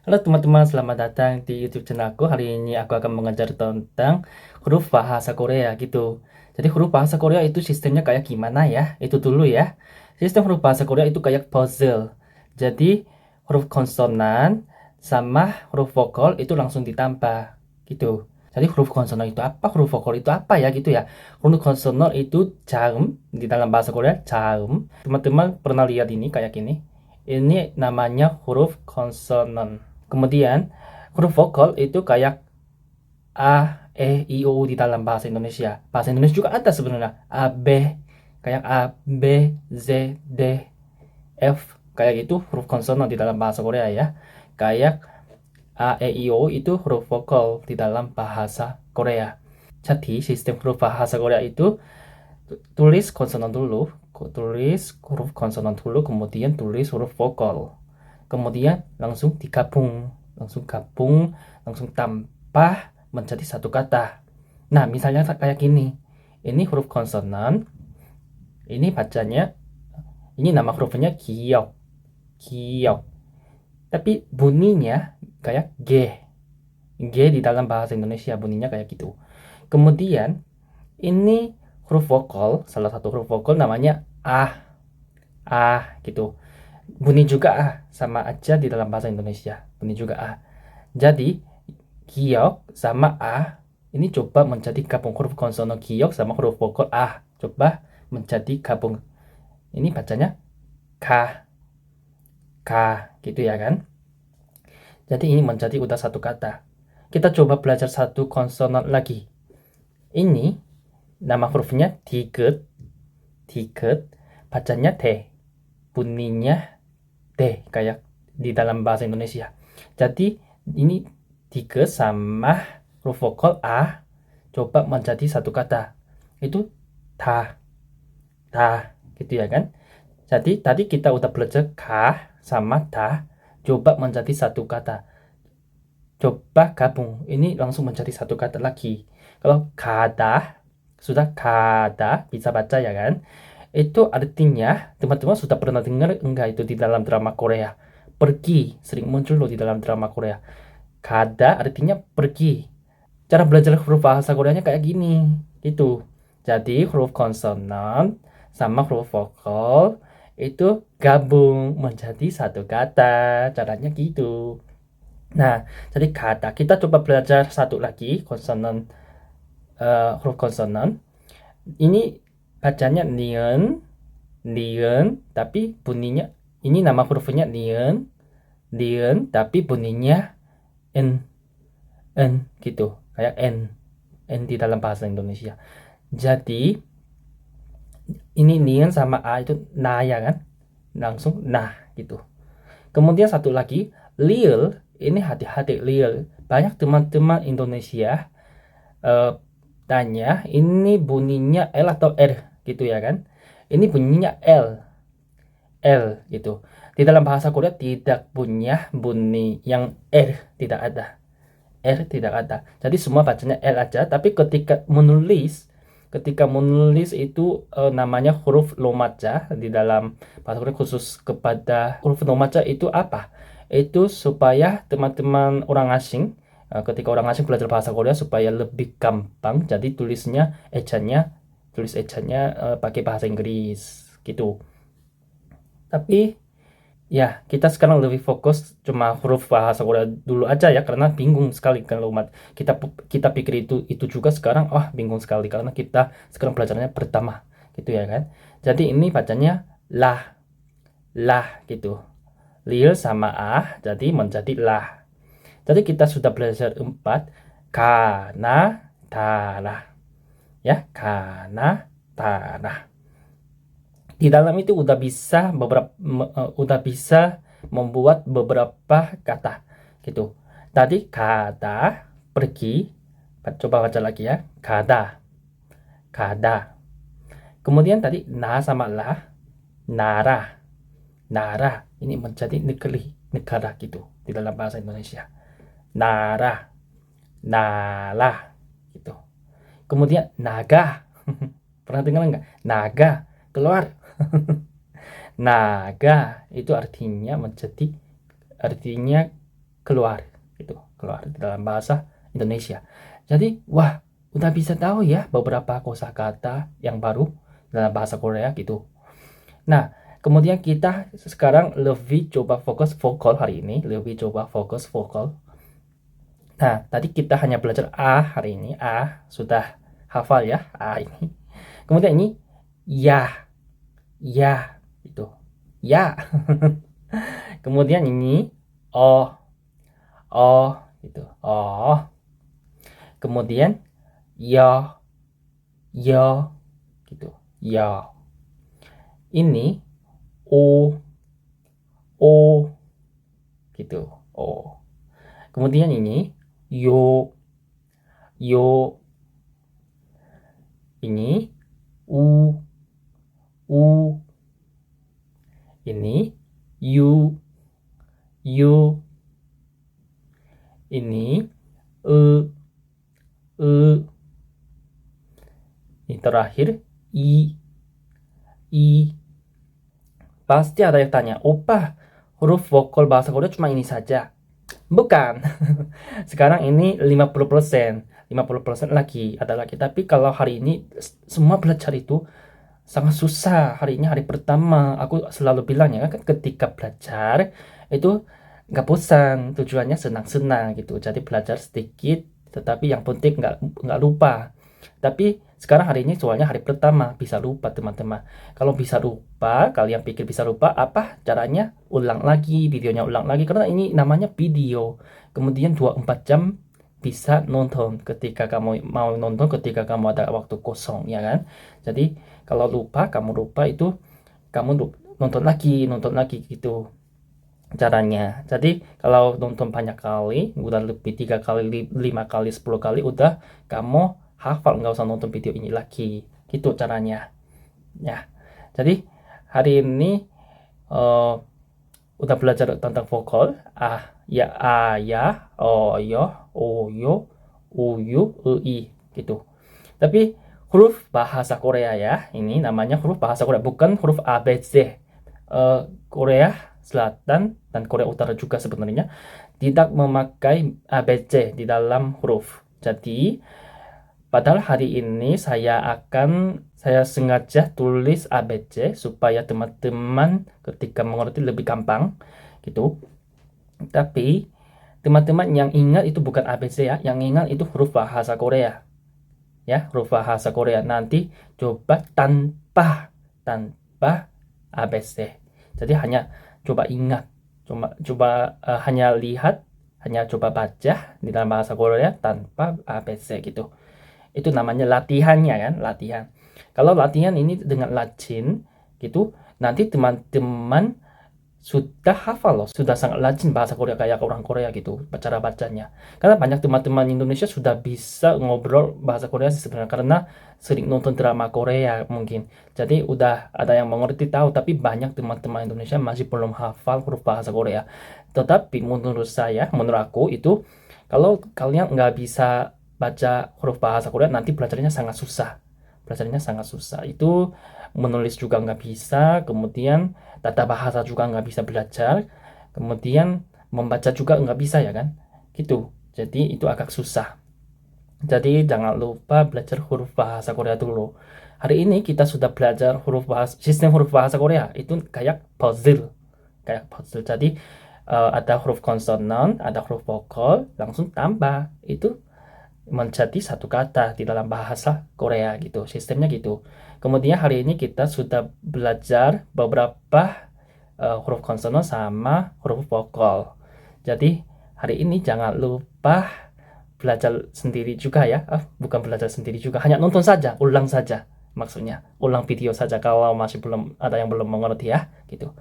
Halo teman-teman, selamat datang di YouTube channelku. Hari ini aku akan mengajar tentang huruf bahasa Korea gitu. Jadi huruf bahasa Korea itu sistemnya kayak gimana ya? Itu dulu ya. Sistem huruf bahasa Korea itu kayak puzzle. Jadi huruf konsonan sama huruf vokal itu langsung ditambah gitu. Jadi huruf konsonan itu apa? Huruf vokal itu apa ya gitu ya? Huruf konsonan itu jaum di dalam bahasa Korea jaum. Teman-teman pernah lihat ini kayak gini? Ini namanya huruf konsonan. Kemudian huruf vokal itu kayak A, E, I, O, U di dalam bahasa Indonesia. Bahasa Indonesia juga ada sebenarnya. A, B, kayak A, B, Z, D, F. Kayak itu huruf konsonan di dalam bahasa Korea ya. Kayak A, E, I, O itu huruf vokal di dalam bahasa Korea. Jadi sistem huruf bahasa Korea itu tulis konsonan dulu, tulis huruf konsonan dulu, kemudian tulis huruf vokal. Kemudian langsung digabung, langsung gabung, langsung tambah menjadi satu kata. Nah, misalnya kayak gini. Ini huruf konsonan, ini bacanya, ini nama hurufnya giok, giok. Tapi bunyinya kayak G. G di dalam bahasa Indonesia bunyinya kayak gitu. Kemudian ini huruf vokal, salah satu huruf vokal namanya gitu. Bunyi juga sama aja di dalam bahasa Indonesia. Bunyi juga Jadi giok sama ini coba menjadi gabung huruf konsonan giok sama huruf vokal coba menjadi gabung. Ini bacanya ka, gitu ya kan. Jadi ini menjadi udah satu kata. Kita coba belajar satu konsonan lagi. Ini nama hurufnya diget, diget, bacanya T, bunyinya D kayak di dalam bahasa Indonesia. Jadi ini diget sama huruf vokal coba menjadi satu kata. Itu ta, gitu ya kan. Jadi tadi kita udah belajar ka sama ta, coba menjadi satu kata. Coba gabung, ini langsung menjadi satu kata lagi. Kalau kada, sudah kada, bisa baca ya kan? Itu artinya, teman-teman sudah pernah dengar enggak itu di dalam drama Korea? Pergi, sering muncul loh di dalam drama Korea. Kada artinya pergi. Cara belajar huruf bahasa Koreanya kayak gini, gitu. Jadi huruf konsonan sama huruf vokal itu gabung menjadi satu kata. Caranya gitu. Nah, jadi kata kita coba belajar satu lagi konsonan, huruf konsonan. Ini bacanya nian, nian, tapi bunyinya ini nama hurufnya nian, nian, tapi bunyinya n gitu, kayak n di dalam bahasa Indonesia. Jadi ini nian sama itu nah ya kan, langsung nah gitu. Kemudian satu lagi lil, ini hati-hati lil. Banyak teman-teman Indonesia tanya ini bunyinya L atau R gitu ya kan. Ini bunyinya L, gitu. Di dalam bahasa Korea tidak punya bunyi yang R, tidak ada. R tidak ada. Jadi semua bacanya L aja, tapi ketika menulis itu namanya huruf lomaja di dalam bahasa Korea, khusus kepada huruf lomaja itu apa? Itu supaya teman-teman orang asing, ketika orang asing belajar bahasa Korea supaya lebih gampang, jadi tulis ejanya pakai bahasa Inggris gitu. Tapi ya, kita sekarang lebih fokus cuma huruf bahasa Korea dulu aja ya, karena bingung sekali kalau kita kita pikir itu juga sekarang bingung sekali karena kita sekarang belajarnya pertama gitu ya kan. Jadi ini bacanya lah, gitu. Lil sama jadi menjadi lah. Jadi kita sudah belajar 4 kana tanah ya, kana tanah. Di dalam itu udah bisa membuat beberapa kata gitu. Tadi kata pergi, coba baca lagi ya, kata, kemudian tadi na sama lah, nara, ini menjadi negara gitu di dalam bahasa Indonesia. Nara, nala gitu. Kemudian naga. Pernah dengar nggak? Naga keluar. Naga itu artinya keluar gitu, keluar di dalam bahasa Indonesia. Jadi wah, udah bisa tahu ya beberapa kosakata yang baru dalam bahasa Korea gitu. Nah, kemudian kita sekarang lebih coba fokus vokal hari ini, lebih coba fokus vokal. Nah, tadi kita hanya belajar A hari ini, A sudah hafal ya, A ini. Kemudian ini ya, ya itu, ya. Kemudian ini oh, oh gitu, oh. Kemudian yo, yo gitu, yo. Ini o, o gitu, o. Kemudian ini yo, yo. Ini u, u. Ini yu, yu. Ini e, e. Ini terakhir i, i. Pasti ada yang tanya, opa, huruf vokal bahasa Korea cuma ini saja. Bukan. Sekarang ini 50%, 50% lagi ada lagi. Tapi kalau hari ini semua belajar itu sangat susah. Hari ini hari pertama. Aku selalu bilang ya kan, ketika belajar itu nggak bosan. Tujuannya senang-senang gitu. Jadi belajar sedikit, tetapi yang penting nggak lupa. Tapi sekarang hari ini soalnya hari pertama, bisa lupa teman-teman. Kalau bisa lupa, kalian pikir bisa lupa, apa caranya? Ulang lagi, videonya ulang lagi. Karena ini namanya video. Kemudian 24 jam bisa nonton ketika kamu mau nonton, ketika kamu ada waktu kosong, ya kan? Jadi kalau lupa, kamu lupa itu, kamu nonton lagi gitu caranya. Jadi kalau nonton banyak kali, udah lebih 3 kali, 5 kali, 10 kali, udah kamu hafal, nggak usah nonton video ini lagi gitu caranya ya. Jadi hari ini udah belajar tentang vokal a ya, o yo, o yo, u yu, e i gitu. Tapi huruf bahasa Korea ya, ini namanya huruf bahasa Korea, bukan huruf ABC. Korea Selatan dan Korea Utara juga sebenarnya tidak memakai ABC di dalam huruf. Jadi padahal hari ini saya sengaja tulis ABC supaya teman-teman ketika mengerti lebih gampang gitu. Tapi teman-teman yang ingat itu bukan ABC ya, yang ingat itu huruf bahasa Korea. Ya, huruf bahasa Korea. Nanti coba tanpa ABC. Jadi hanya coba ingat, hanya lihat, hanya coba baca di dalam bahasa Korea tanpa ABC gitu. Itu namanya latihannya kan, latihan. Kalau latihan ini dengan rajin gitu, nanti teman-teman sudah hafal loh, sudah sangat rajin bahasa Korea kayak orang Korea gitu, cara bacanya. Karena banyak teman-teman Indonesia sudah bisa ngobrol bahasa Korea sih sebenarnya, karena sering nonton drama Korea mungkin. Jadi udah ada yang mengerti tahu, tapi banyak teman-teman Indonesia masih belum hafal huruf bahasa Korea. Tetapi menurut saya, menurut aku itu, kalau kalian nggak bisa baca huruf bahasa Korea, nanti belajarnya sangat susah. Belajarnya sangat susah. Itu menulis juga nggak bisa, kemudian tata bahasa juga nggak bisa belajar, kemudian membaca juga nggak bisa ya kan, gitu. Jadi itu agak susah. Jadi jangan lupa belajar huruf bahasa Korea dulu. Hari ini kita sudah belajar sistem huruf bahasa Korea. Itu kayak puzzle, kayak puzzle. Jadi ada huruf konsonan, ada huruf vokal, langsung tambah. Itu menjadi satu kata di dalam bahasa Korea gitu, sistemnya gitu. Kemudian hari ini kita sudah belajar beberapa huruf konsonan sama huruf vokal. Jadi hari ini jangan lupa belajar sendiri juga ya, bukan belajar sendiri juga, hanya nonton saja, ulang saja, maksudnya ulang video saja kalau masih belum ada yang belum mengerti ya gitu.